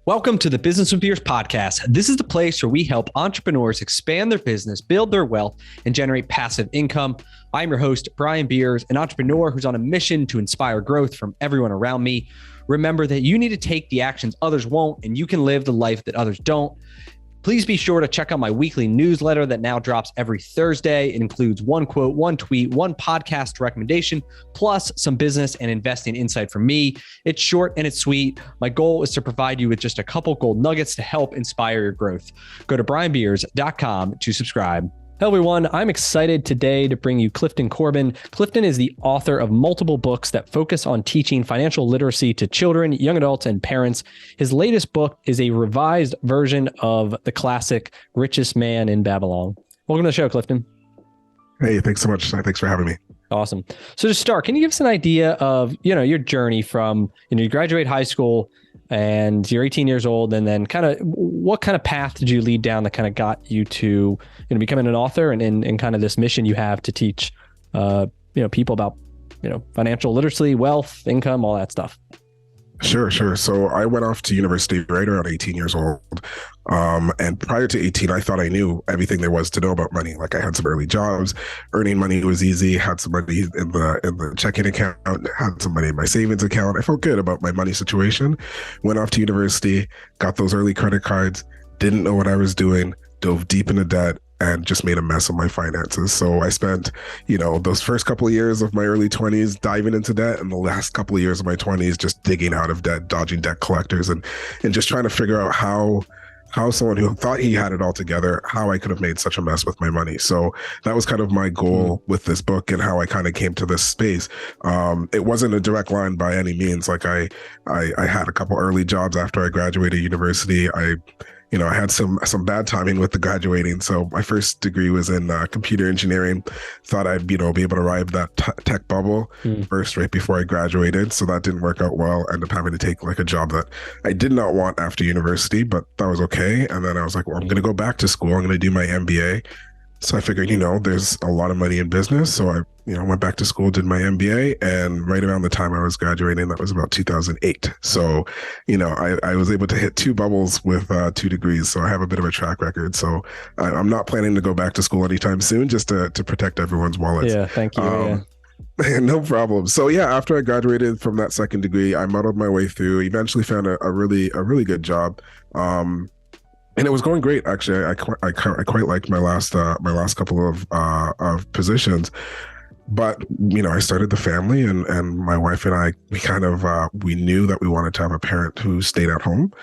Welcome to the Business with Beers podcast. This is the place where we help entrepreneurs expand their business, build their wealth, and generate passive income. I'm your host, Brian Beers, an entrepreneur who's on a mission to inspire growth from everyone around me. Remember that you need to take the actions others won't, and you can live the life that others don't. Please be sure to check out my weekly newsletter that now drops every Thursday. It includes one quote, one tweet, one podcast recommendation, plus some business and investing insight from me. It's short and it's sweet. My goal is to provide you with just a couple gold nuggets to help inspire your growth. Go to brianbeers.com to subscribe. Hello, everyone. I'm excited today to bring you Clifton Corbin. Clifton is the author of multiple books that focus on teaching financial literacy to children, young adults, and parents. His latest book is a revised version of the classic Richest Man in Babylon. Welcome to the show, Clifton. Hey, thanks so much. Thanks for having me. Awesome. So to start, can you give us an idea of, your journey from, you graduate high school and you're 18 years old, and then what kind of path did you lead down that kind of got you to, becoming an author and kind of this mission you have to teach, people about, financial literacy, wealth, income, all that stuff? Sure. So I went off to university right around 18 years old. And prior to 18, I thought I knew everything there was to know about money. Like I had some early jobs, earning money was easy, had some money in the checking account, had some money in my savings account. I felt good about my money situation. Went off to university, got those early credit cards, didn't know what I was doing, dove deep into debt, and just made a mess of my finances. So I spent, those first couple of years of my early 20s diving into debt, and the last couple of years of my 20s just digging out of debt, dodging debt collectors, and just trying to figure out how someone who thought he had it all together, how I could have made such a mess with my money. So that was kind of my goal with this book and how I kind of came to this space. It wasn't a direct line by any means. Like I had a couple early jobs after I graduated university. I had some bad timing with the graduating. So my first degree was in computer engineering. Thought I'd, be able to ride that tech bubble first right before I graduated. So that didn't work out well. Ended up having to take like a job that I did not want after university, but that was okay. And then I was like, well, I'm going to go back to school. I'm going to do my MBA. So I figured, there's a lot of money in business. So I, went back to school, did my MBA, and right around the time I was graduating, that was about 2008. So, I was able to hit two bubbles with 2 degrees. So I have a bit of a track record. So I'm not planning to go back to school anytime soon, just to protect everyone's wallets. Yeah, thank you. No problem. So after I graduated from that second degree, I muddled my way through, eventually found a really good job. And it was going great, actually. I quite liked my last couple of positions. But, I started the family, and my wife and I, we knew that we wanted to have a parent who stayed at home,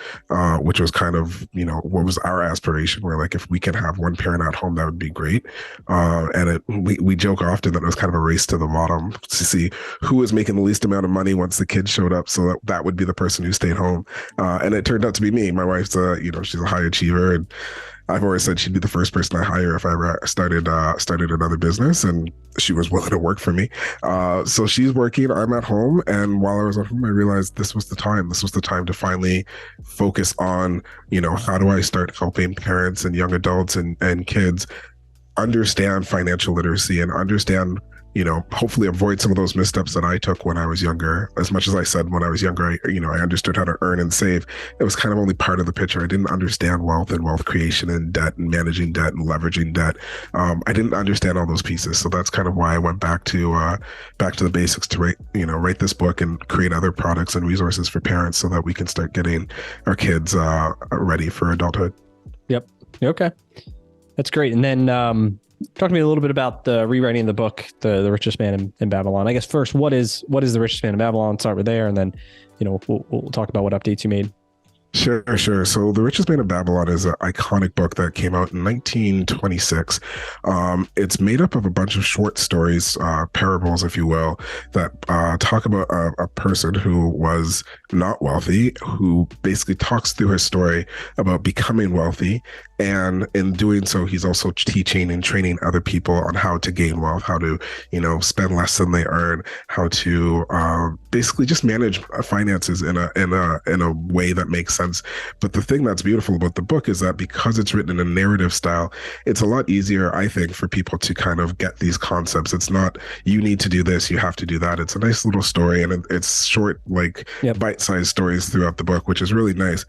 which was kind of, what was our aspiration. We're like, if we can have one parent at home, that would be great. And we joke often that it was kind of a race to the bottom to see who was making the least amount of money once the kids showed up. So that would be the person who stayed home. And it turned out to be me. My wife's she's a high achiever, and I've always said she'd be the first person I hire if I ever started another business, and she was willing to work for me. So she's working, I'm at home, and while I was at home, I realized this was the time. This was the time to finally focus on, how do I start helping parents and young adults and kids understand financial literacy and understand, hopefully avoid some of those missteps that I took when I was younger. As much as I said when I was younger, I understood how to earn and save. It was kind of only part of the picture. I didn't understand wealth and wealth creation and debt and managing debt and leveraging debt. I didn't understand all those pieces. So that's kind of why I went back to the basics to write this book and create other products and resources for parents so that we can start getting our kids ready for adulthood. Yep. Okay. That's great. And then, talk to me a little bit about the rewriting of the book, the Richest Man in Babylon. I guess first, what is the Richest Man in Babylon? Start with there, and then, we'll talk about what updates you made. Sure. So The Richest Man in Babylon is an iconic book that came out in 1926. It's made up of a bunch of short stories, parables, if you will, that talk about a person who was not wealthy, who basically talks through his story about becoming wealthy. And in doing so, he's also teaching and training other people on how to gain wealth, how to, spend less than they earn, how to basically just manage finances in a way that makes sense. But the thing that's beautiful about the book is that because it's written in a narrative style, it's a lot easier, I think, for people to kind of get these concepts. It's not, you need to do this, you have to do that. It's a nice little story, and it's short, bite-sized stories throughout the book, which is really nice.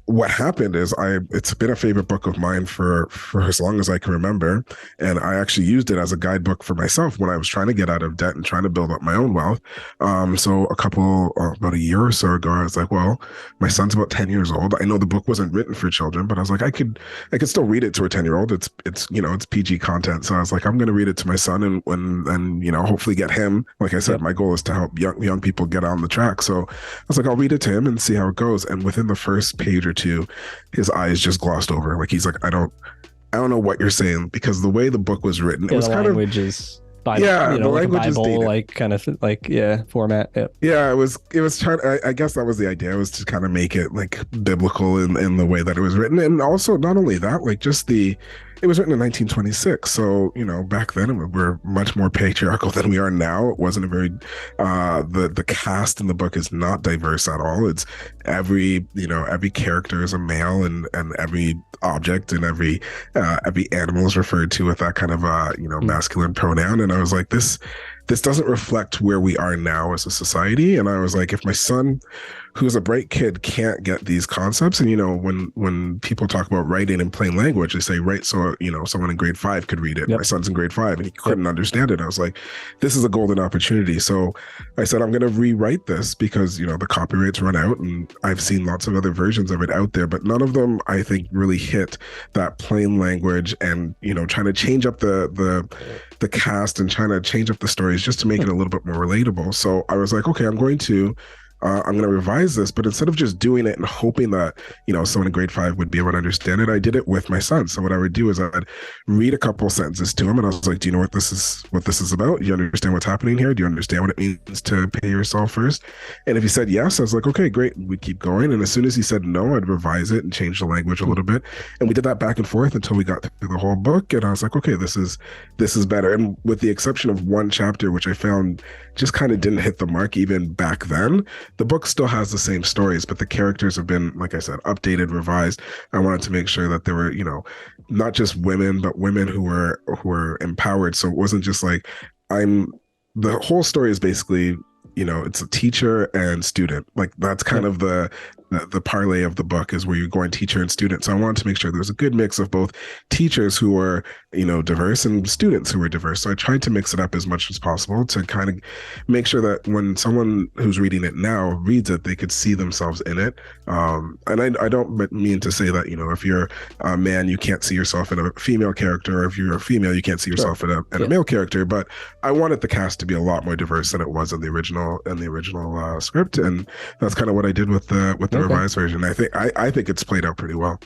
what happened is it's been a favorite book of mine for as long as I can remember. And I actually used it as a guidebook for myself when I was trying to get out of debt and trying to build up my own wealth. So about a year or so ago, I was like, well, my son's about 10 years old. I know the book wasn't written for children, but I was like, I could still read it to a 10-year-old. It's it's PG content. So I was like, I'm going to read it to my son and hopefully get him. Like I said, my goal is to help young people get on the track. So I was like, I'll read it to him and see how it goes. And within the first page or two, his eyes just glossed over. Like he's like, I don't know what you're saying, because the way the book was written, it was kind of Bible, the language is Bible, like kind of format. Yeah, it was trying. I guess that was the idea. It was to kind of make it like biblical in the way that it was written, and also not only that, like it was written in 1926. So, back then we were much more patriarchal than we are now. It wasn't a very, the cast in the book is not diverse at all. It's every character is a male, and every object and every animal is referred to with that kind of, masculine pronoun. And I was like, this doesn't reflect where we are now as a society. And I was like, if my son, who's a bright kid, can't get these concepts, and when people talk about writing in plain language, they say write so someone in grade 5 could read it. Yep. My son's in grade 5 and he couldn't understand it. I was like, this is a golden opportunity. So I said, I'm going to rewrite this because the copyrights run out, and I've seen lots of other versions of it out there, but none of them I think really hit that plain language, and trying to change up the cast and trying to change up the stories just to make it a little bit more relatable. So I was like, okay, I'm going to revise this, but instead of just doing it and hoping that, someone in grade 5 would be able to understand it, I did it with my son. So what I would do is I'd read a couple sentences to him, and I was like, do you know what this is about? Do you understand what's happening here? Do you understand what it means to pay yourself first? And if he said yes, I was like, okay, great. We'd keep going. And as soon as he said no, I'd revise it and change the language a little bit. And we did that back and forth until we got through the whole book. And I was like, okay, this is better. And with the exception of one chapter, which I found just kind of didn't hit the mark even back then, the book still has the same stories, but the characters have been, like I said, updated, revised. I wanted to make sure that there were, not just women, but women who were empowered. So it wasn't just like the whole story is basically, it's a teacher and student. Like that's kind of the parlay of the book, is where you're going teacher and student. So I wanted to make sure there was a good mix of both teachers who were, diverse, and students who were diverse. So I tried to mix it up as much as possible to kind of make sure that when someone who's reading it now reads it, they could see themselves in it. And I don't mean to say that, if you're a man, you can't see yourself in a female character, or if you're a female, you can't see yourself in a male character. But I wanted the cast to be a lot more diverse than it was in the original script, and that's kind of what I did with the revised version. I think it's played out pretty well.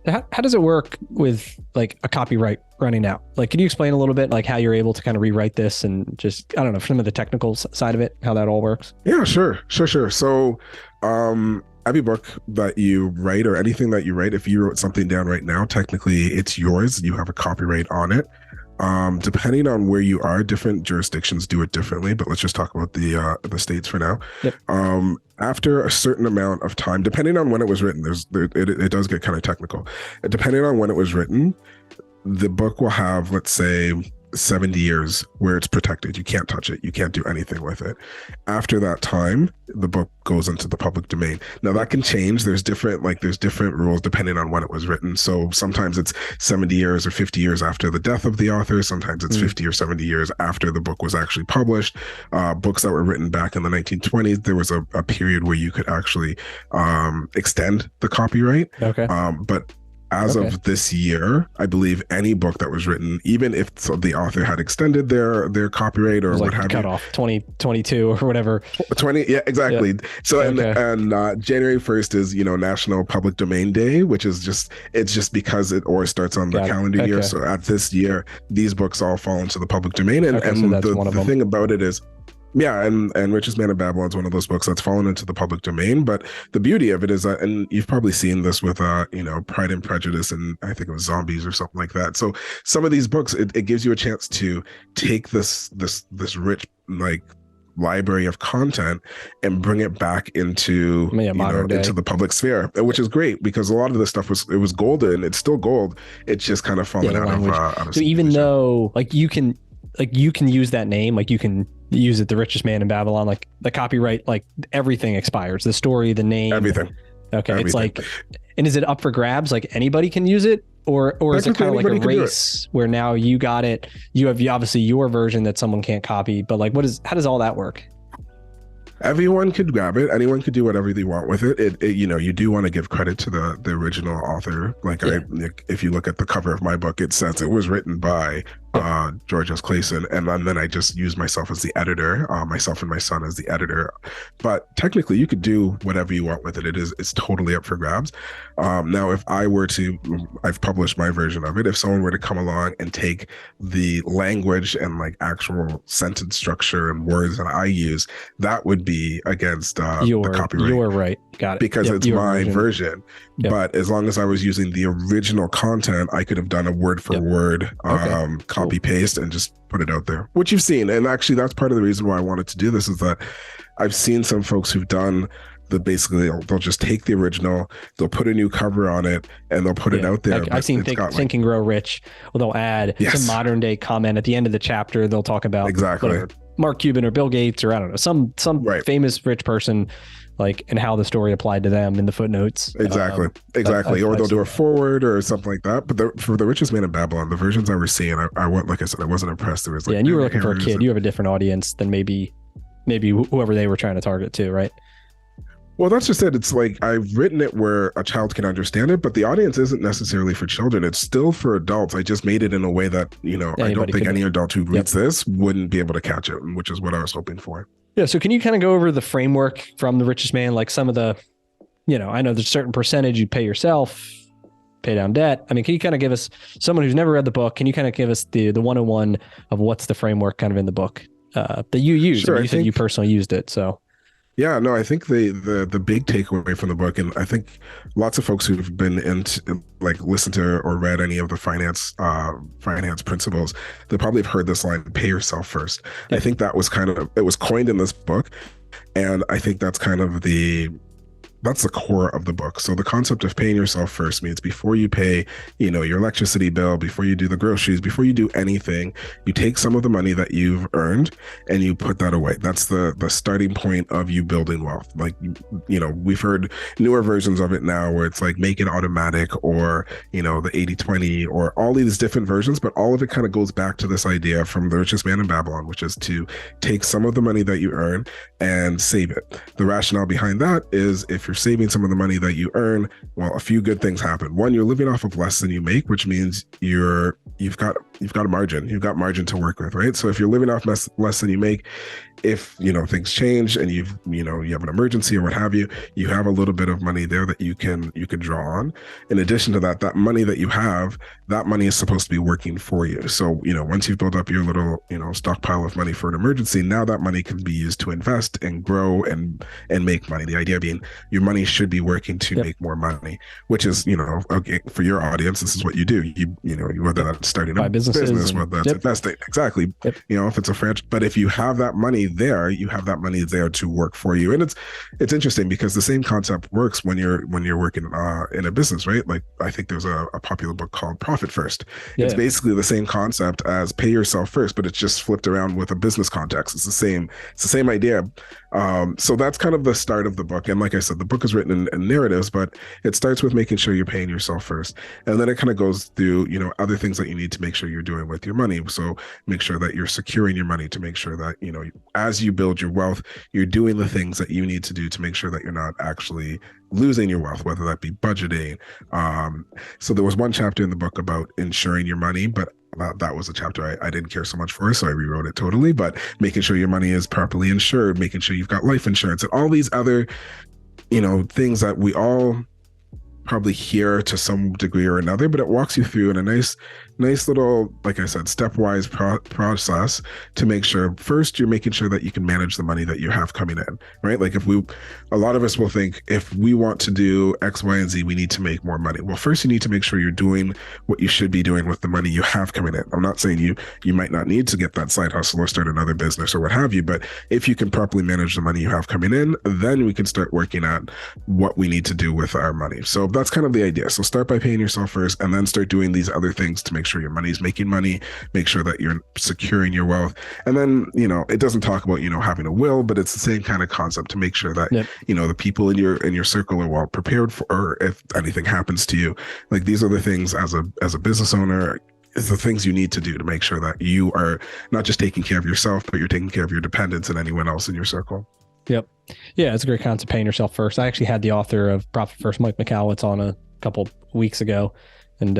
How does it work with like a copyright running out? Like, can you explain a little bit like how you're able to kind of rewrite this, and just, I don't know, some of the technical side of it, how that all works? Yeah, sure. So, every book that you write, or anything that you write, if you wrote something down right now, technically it's yours. You have a copyright on it. Depending on where you are, different jurisdictions do it differently, but let's just talk about the states for now. Yep. After a certain amount of time, depending on when it was written, it does get kind of technical. Depending on when it was written, the book will have, let's say, 70 years where it's protected. You can't touch it. You can't do anything with it. After that time, the book goes into the public domain. Now that can change. There's different rules depending on when it was written. So sometimes it's 70 years or 50 years after the death of the author. Sometimes it's 50 or 70 years after the book was actually published. Books that were written back in the 1920s, there was a period where you could actually extend the copyright. Okay. But as of this year, I believe any book that was written, even if the author had extended their copyright or what have you, cut off 2022 or whatever. 20, yeah, exactly. Yeah. So and January 1st is National Public Domain Day, which is just because it always starts on the calendar year. So at this year, these books all fall into the public domain, and so that's one of them. The thing about it is, yeah, and Richest Man in Babylon is one of those books that's fallen into the public domain. But the beauty of it is that, and you've probably seen this with, Pride and Prejudice, and I think it was Zombies or something like that. So some of these books, it gives you a chance to take this rich, like, library of content and bring it back into into the public sphere, which is great, because a lot of this stuff was golden. It's still gold. It's just kind of fallen out of so even though you can use that name, like you can use it, The Richest Man in Babylon, like the copyright, like everything expires, the story, the name, everything. Okay. everything. It's like, and is it up for grabs? Like anybody can use it, or is it kind of like a race where now you got it? You have obviously your version that someone can't copy, but like, how does all that work? Everyone could grab it. Anyone could do whatever they want with it. You do want to give credit to the original author. Like if you look at the cover of my book, it says it was written by George S. Clayson, and then I just use myself as the editor, myself and my son as the editor. But technically, you could do whatever you want with it. It's totally up for grabs. Now, if I've published my version of it. If someone were to come along and take the language and like actual sentence structure and words that I use, that would be against the copyright. You're right. Got it. Because it's my version. Yep. But as long as I was using the original content, I could have done a word for word copy paste and just put it out there, which you've seen. And actually, that's part of the reason why I wanted to do this, is that I've seen some folks who've done basically they'll just take the original, they'll put a new cover on it, and they'll put it out there. I've seen Think and Grow Rich. Well, they'll add some modern day comment at the end of the chapter. They'll talk about Mark Cuban or Bill Gates, or I don't know, some famous rich person, like, and how the story applied to them in the footnotes. Exactly. Or they'll do a forward or something like that. But for the Richest Man in Babylon, the versions I was seeing, like I said, I wasn't impressed. There was like, and you were looking for a kid. You have a different audience than maybe whoever they were trying to target too, right? Well, that's just it. It's like I've written it where a child can understand it, but the audience isn't necessarily for children. It's still for adults. I just made it in a way that, I don't think any adult who reads this wouldn't be able to catch it, which is what I was hoping for. Yeah. So can you kind of go over the framework from The Richest Man, like some of the, I know there's a certain percentage you'd pay yourself, pay down debt. I mean, can you kind of give us, someone who's never read the book, can you kind of give us the 101 of what's the framework kind of in the book that you used? Sure, you said you personally used it. So. Yeah, no, I think the big takeaway from the book, and I think lots of folks who've been into, like, listened to or read any of the finance principles, they probably have heard this line, pay yourself first. Yeah. I think that was it was coined in this book. And I think that's kind of that's the core of the book. So the concept of paying yourself first means before you pay, your electricity bill, before you do the groceries, before you do anything, you take some of the money that you've earned and you put that away. That's the starting point of you building wealth. Like, we've heard newer versions of it now where it's like make it automatic, or, the 80-20, or all these different versions, but all of it kind of goes back to this idea from The Richest Man in Babylon, which is to take some of the money that you earn and save it. The rationale behind that is if you're saving some of the money that you earn, well, a few good things happen. One, you're living off of less than you make, which means you've got a margin. You've got margin to work with, right? So if you're living off less than you make, if things change and you have an emergency or what have you, you have a little bit of money there that you can draw on. In addition to that money that you have, that money is supposed to be working for you. So once you've built up your little stockpile of money for an emergency, now that money can be used to invest and grow and make money. The idea being your money should be working to make more money, which is okay, for your audience, this is what you do. You whether that's starting a business, whether that's investing, exactly. If it's a franchise, but if you have that money there, you have that money there to work for you. And it's interesting because the same concept works when you're working in a business, right? Like, I think there's a popular book called Profit First. It's basically the same concept as pay yourself first, but it's just flipped around with a business context. It's the same idea. So that's kind of the start of the book. And like I said, the book is written in narratives, but it starts with making sure you're paying yourself first. And then it kind of goes through, other things that you need to make sure you're doing with your money. So make sure that you're securing your money, to make sure that, as you build your wealth, you're doing the things that you need to do to make sure that you're not actually losing your wealth, whether that be budgeting. So there was one chapter in the book about insuring your money, but that was a chapter I didn't care so much for, so I rewrote it totally. But making sure your money is properly insured, making sure you've got life insurance, and all these other, things that we all probably hear to some degree or another, but it walks you through in a nice little, like I said, stepwise process to make sure first you're making sure that you can manage the money that you have coming in, right? Like a lot of us will think if we want to do X, Y, and Z, we need to make more money. Well, first you need to make sure you're doing what you should be doing with the money you have coming in. I'm not saying you might not need to get that side hustle or start another business or what have you, but if you can properly manage the money you have coming in, then we can start working on what we need to do with our money. So that's kind of the idea. So start by paying yourself first, and then start doing these other things to make sure your money's making money, make sure that you're securing your wealth. And then, it doesn't talk about, having a will, but it's the same kind of concept to make sure that, the people in your circle are well prepared for, or if anything happens to you. Like, these are the things as a business owner, is the things you need to do to make sure that you are not just taking care of yourself, but you're taking care of your dependents and anyone else in your circle. Yep. Yeah, it's a great concept, paying yourself first. I actually had the author of Profit First, Mike McCallowitz, on a couple weeks ago. And,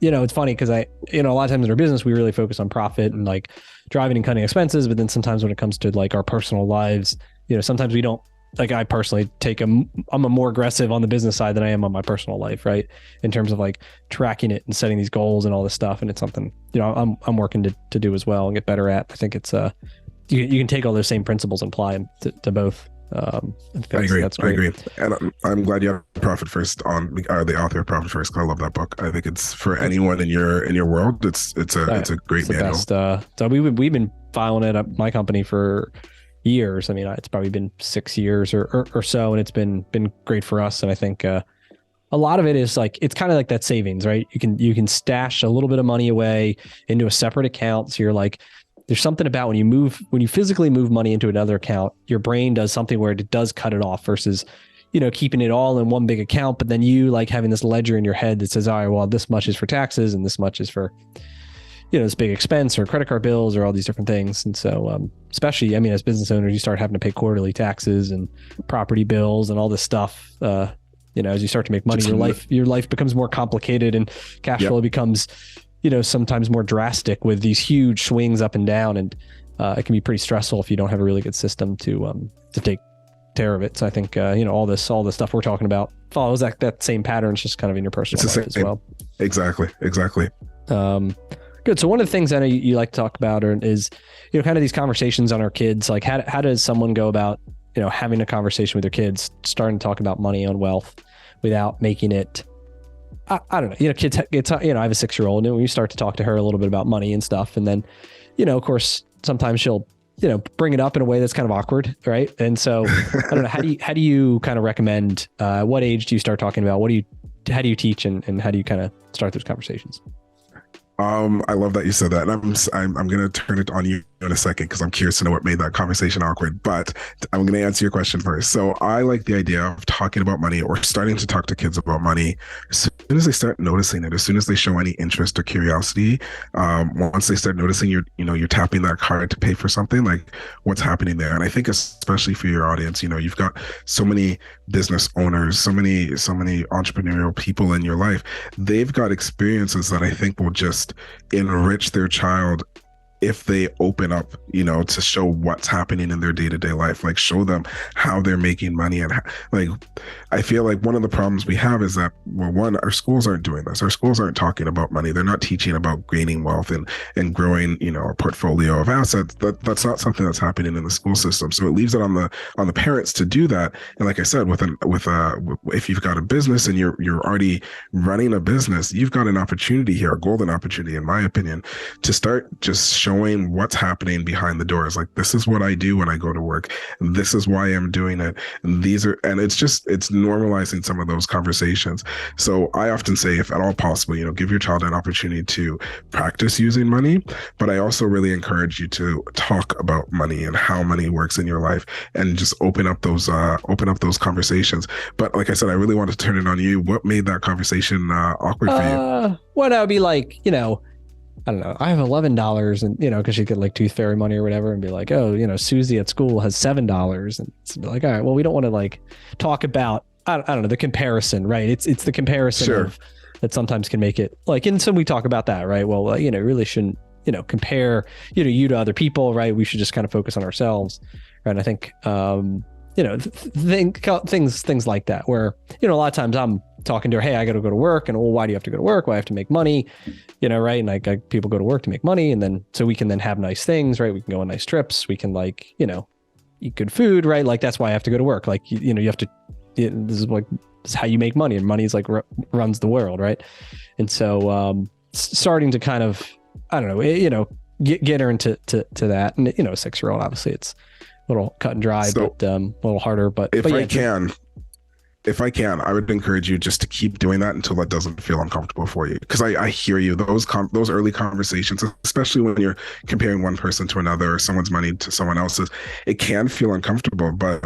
it's funny because a lot of times in our business, we really focus on profit and like driving and cutting expenses. But then sometimes when it comes to like our personal lives, sometimes we don't, like, I personally I'm a more aggressive on the business side than I am on my personal life, right? In terms of like tracking it and setting these goals and all this stuff. And it's something, I'm working to do as well and get better at. I think it's, you can take all those same principles and apply them to both. I agree. That's great. I agree. And I'm glad you have Profit First on, the author of Profit First. I love that book. I think it's for anyone in your world. It's a great manual. So we've been filing it up my company for years. I mean, it's probably been 6 years or so, and it's been great for us. And I think a lot of it is like, it's kind of like that savings, right? You can stash a little bit of money away into a separate account. So you're like, there's something about when you physically move money into another account, your brain does something where it does cut it off versus, keeping it all in one big account. But then you like having this ledger in your head that says, all right, well, this much is for taxes and this much is for, this big expense or credit card bills or all these different things. And so, especially, as business owners, you start having to pay quarterly taxes and property bills and all this stuff. As you start to make money, your life becomes more complicated and cash flow becomes, sometimes more drastic with these huge swings up and down. And it can be pretty stressful if you don't have a really good system to take care of it. So I think, all the stuff we're talking about follows that same pattern. It's just kind of in your personal life as well. Exactly. Good. So one of the things I know you like to talk about is, kind of these conversations on our kids. Like how does someone go about, having a conversation with their kids, starting to talk about money and wealth without making it, I don't know, kids, I have a 6-year-old, and when you start to talk to her a little bit about money and stuff, and then, of course, sometimes she'll, bring it up in a way that's kind of awkward. Right. And so I don't know, how do you kind of recommend, what age do you start talking about? How do you teach and how do you kind of start those conversations? I love that you said that. And I'm going to turn it on you in a second because I'm curious to know what made that conversation awkward, but I'm going to answer your question first. So I like the idea of talking about money or starting to talk to kids about money as soon as they start noticing it, as soon as they show any interest or curiosity. Once they start noticing you're tapping that card to pay for something, like what's happening there. And I think especially for your audience, you've got so many business owners, so many entrepreneurial people in your life. They've got experiences that I think will just enrich their child if they open up, to show what's happening in their day-to-day life, like show them how they're making money. And like, I feel like one of the problems we have is that, well, one, our schools aren't doing this. Our schools aren't talking about money. They're not teaching about gaining wealth and growing, a portfolio of assets. That's not something that's happening in the school system. So it leaves it on the parents to do that. And like I said, if you've got a business and you're already running a business, you've got an opportunity here, a golden opportunity, in my opinion, to start just showing what's happening behind the doors. Like, this is what I do when I go to work. And this is why I'm doing it. And it's normalizing some of those conversations. So I often say, if at all possible, give your child an opportunity to practice using money. But I also really encourage you to talk about money and how money works in your life and just open up those conversations. But like I said, I really want to turn it on you. What made that conversation awkward for you? Well, that would be like, I don't know, I have $11 and, because you get like tooth fairy money or whatever, and be like, oh, Susie at school has $7. And it's like, all right, well, we don't want to like talk about, I don't know, the comparison, right? It's the comparison of, that sometimes can make it like, and so we talk about that, right? Well, really shouldn't, compare, you to other people, right? We should just kind of focus on ourselves. Right. And I think, things like that, where, a lot of times I'm talking to her, hey, I got to go to work. And, well, why do you have to go to work? Well, I have to make money, right? And like people go to work to make money. And then, so we can then have nice things, right? We can go on nice trips. We can like, eat good food, right? Like, that's why I have to go to work. Like, you have to, this is how you make money, and money is like runs the world. Right. And so, starting to kind of, I don't know, get her into that. And, a 6-year-old, obviously it's a little cut and dry, but a little harder. But I can, if I can, I would encourage you just to keep doing that until that doesn't feel uncomfortable for you. Because I hear you, those early conversations, especially when you're comparing one person to another or someone's money to someone else's, it can feel uncomfortable, but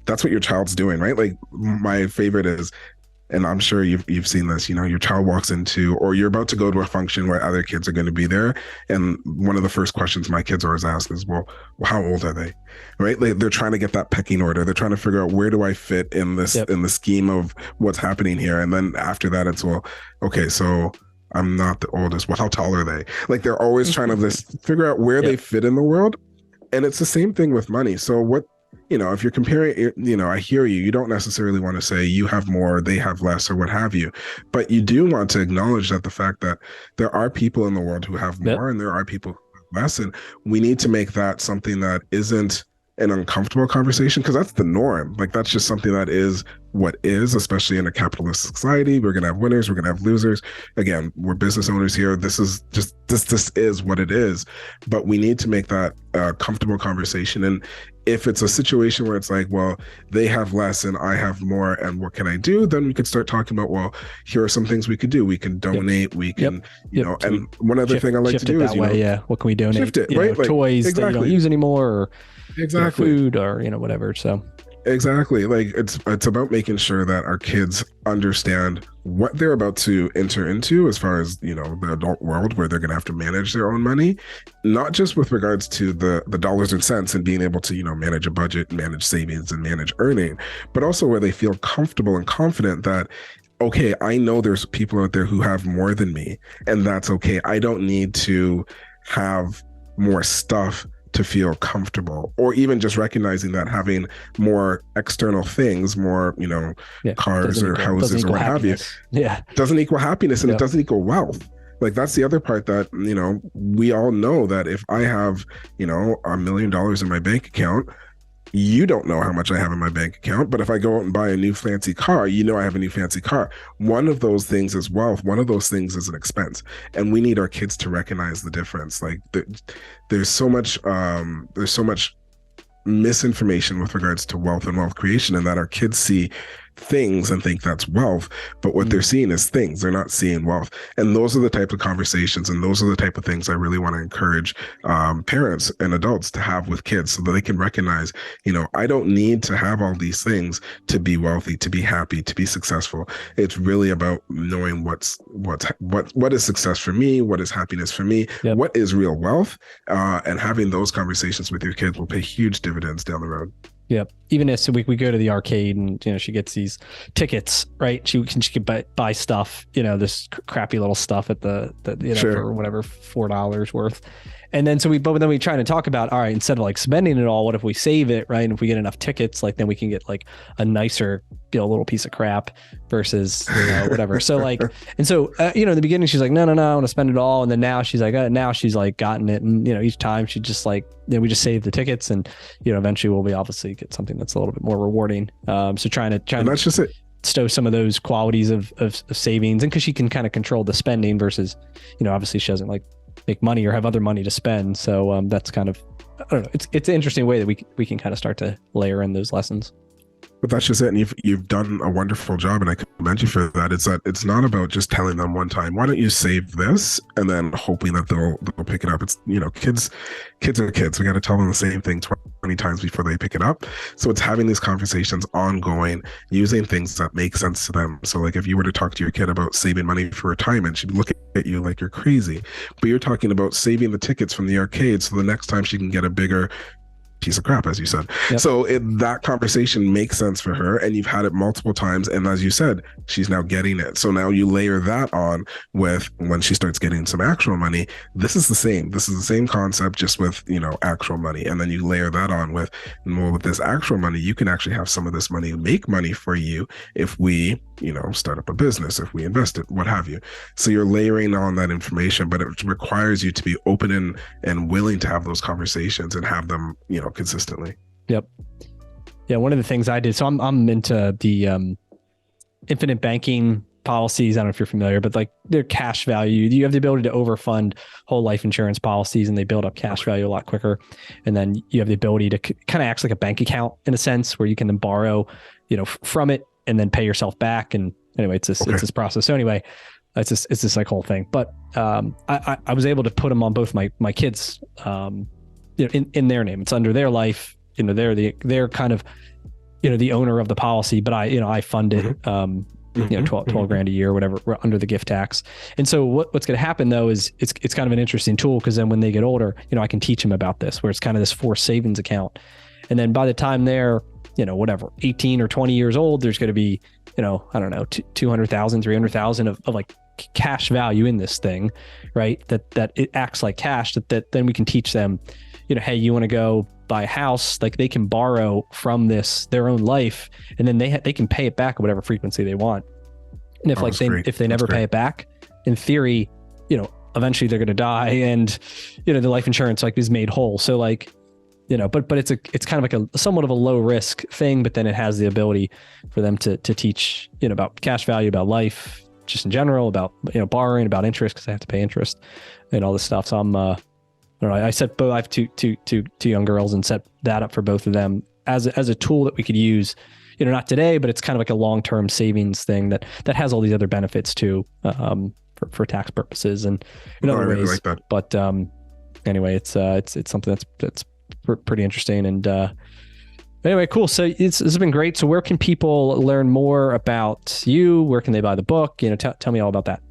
that's what your child's doing, right? Like my favorite is, and I'm sure you've seen this, you know, your child walks into, or you're about to go to a function where other kids are going to be there. And one of the first questions my kids always ask is, well, how old are they? Right? They're trying to get that pecking order. They're trying to figure out, where do I fit in this, in the scheme of what's happening here? And then after that, it's, well, okay, so I'm not the oldest. Well, how tall are they? Like they're always trying to figure out where they fit in the world. And it's the same thing with money. So what, you know, if you're comparing, you know, I hear you. You don't necessarily want to say you have more, they have less, or what have you. But you do want to acknowledge that the fact that there are people in the world who have more and there are people who have less. And we need to make that something that isn't an uncomfortable conversation, because that's the norm. Like that's just something that is what is, especially in a capitalist society. We're going to have winners, we're going to have losers. Again, we're business owners here. This is just, this is what it is. But we need to make that a comfortable conversation. And if it's a situation where it's like, well, they have less and I have more, and what can I do? Then we could start talking about, well, here are some things we could do. We can donate. We can, you know, and one other thing I like to do is, what can we donate? Shift it, right? Like, toys that you don't use anymore, or food, or whatever. So exactly, like it's about making sure that our kids understand what they're about to enter into as far as, you know, the adult world where they're going to have to manage their own money, not just with regards to the dollars and cents and being able to, you know, manage a budget, manage savings, and manage earning, but also where they feel comfortable and confident that, okay, I know there's people out there who have more than me, and that's okay. I don't need to have more stuff to feel comfortable, or even just recognizing that having more external things, more, you know, cars or houses or what have you, doesn't equal happiness, and it doesn't equal wealth. Like that's the other part that, you know, we all know that if I have, you know, $1 million in my bank account, you don't know how much I have in my bank account, but if I go out and buy a new fancy car, you know I have a new fancy car. One of those things is wealth. One of those things is an expense. And we need our kids to recognize the difference. Like there's so much misinformation with regards to wealth and wealth creation, and that our kids see things and think that's wealth, but what they're seeing is things. They're not seeing wealth. And those are the type of conversations, and those are the type of things I really want to encourage parents and adults to have with kids, so that they can recognize, you know, I don't need to have all these things to be wealthy, to be happy, to be successful. It's really about knowing what is success for me, what is happiness for me, what is real wealth, and having those conversations with your kids will pay huge dividends down the road. Yep. Even as we go to the arcade, and, you know, she gets these tickets, right? She can buy stuff, you know, this crappy little stuff at the you know, for whatever, $4 worth. And then but then we try to talk about, all right, instead of like spending it all, what if we save it, right? And if we get enough tickets, like then we can get like a nicer, you know, little piece of crap versus, you know, whatever. So like, and so, you know, in the beginning, she's like, no, I want to spend it all. And then now she's like, gotten it. And, you know, each time she just like, you know, we just save the tickets, and, you know, eventually we'll be obviously get something that's a little bit more rewarding. So trying and that's just it. Stow some of those qualities of savings, and because she can kind of control the spending versus, you know, obviously she doesn't like make money or have other money to spend. So that's kind of, I don't know. It's an interesting way that we can kind of start to layer in those lessons. But that's just it. And you've done a wonderful job, and I commend you for that. It's that it's not about just telling them one time, why don't you save this, and then hoping that they'll pick it up. It's, you know, kids are kids. We got to tell them the same thing 20 times before they pick it up. So it's having these conversations ongoing, using things that make sense to them. So like if you were to talk to your kid about saving money for retirement, she'd look at you like you're crazy. But you're talking about saving the tickets from the arcade, so the next time she can get a bigger piece of crap, as you said. So that conversation makes sense for her, and you've had it multiple times, and as you said, she's now getting it. So now you layer that on with when she starts getting some actual money. This is the same concept, just with, you know, actual money. And then you layer that on with, well, with this actual money, you can actually have some of this money make money for you if we, you know, start up a business, if we invest it, what have you. So you're layering on that information, but it requires you to be open and willing to have those conversations and have them, you know, consistently. Yep. Yeah. One of the things I did, so I'm into the infinite banking policies. I don't know if you're familiar, but like their cash value, you have the ability to overfund whole life insurance policies, and they build up cash value a lot quicker. And then you have the ability to kind of act like a bank account in a sense, where you can then borrow, you know, from it and then pay yourself back. And anyway, it's this process. So anyway, it's this like whole thing. But I was able to put them on both my kids, in their name. It's under their life. They're kind of, the owner of the policy, but I fund it. 12 grand a year, whatever, under the gift tax. And so what's going to happen though is it's kind of an interesting tool, because then when they get older, I can teach them about this, where it's kind of this forced savings account. And then by the time they're, 18 or 20 years old, there's going to be, I don't know, 200,000, 300,000 of like cash value in this thing, right? That it acts like cash, that then we can teach them, hey, you want to go buy a house, like they can borrow from their own life, and then they can pay it back at whatever frequency they want. And if they never pay it back, in theory, eventually they're going to die, and the life insurance is made whole. So but it's kind of like a somewhat of a low risk thing, but then it has the ability for them to teach about cash value, about life just in general, about borrowing, about interest, because they have to pay interest and all this stuff. So I don't know. I set both. I have two young girls, and set that up for both of them as a tool that we could use. Not today, but it's kind of like a long-term savings thing that has all these other benefits too, for tax purposes and in other ways. Really like that. But anyway, it's something that's pretty interesting. And anyway, cool. So this has been great. So where can people learn more about you? Where can they buy the book? Tell me all about that.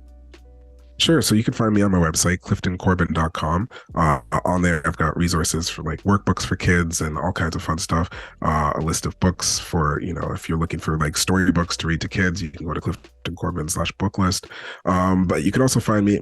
Sure. So you can find me on my website, cliftoncorbin.com. On there, I've got resources for like workbooks for kids and all kinds of fun stuff. A list of books for, if you're looking for like storybooks to read to kids, you can go to Clifton Corbin/book list. But you can also find me,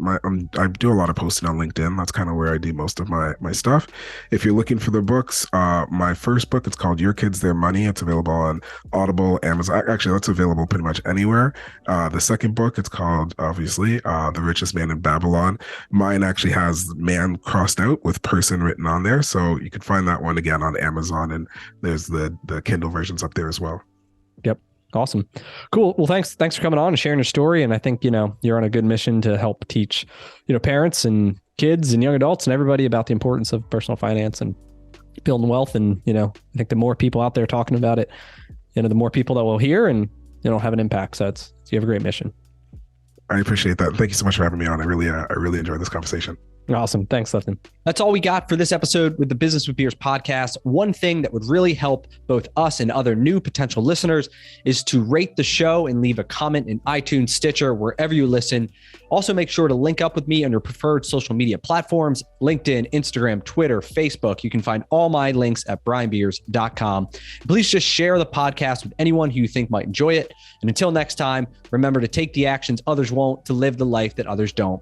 I do a lot of posting on LinkedIn. That's kind of where I do most of my stuff. If you're looking for the books, my first book, it's called Your Kids, Their Money. It's available on Audible, Amazon. Actually, that's available pretty much anywhere. The second book, it's called, obviously, The Richest Man in Babylon. Mine actually has man crossed out with person written on there. So you can find that one again on Amazon, and there's the Kindle versions up there as well. Yep. Awesome. Cool. Well, thanks for coming on and sharing your story. And I think, you're on a good mission to help teach, parents and kids and young adults and everybody about the importance of personal finance and building wealth. And, I think the more people out there talking about it, the more people that will hear and, have an impact. So you have a great mission. I appreciate that. Thank you so much for having me on. I really enjoyed this conversation. Awesome. Thanks, Clifton. That's all we got for this episode with the Business with Beers podcast. One thing that would really help both us and other new potential listeners is to rate the show and leave a comment in iTunes, Stitcher, wherever you listen. Also, make sure to link up with me on your preferred social media platforms, LinkedIn, Instagram, Twitter, Facebook. You can find all my links at brianbeers.com. Please just share the podcast with anyone who you think might enjoy it. And until next time, remember to take the actions others won't, to live the life that others don't.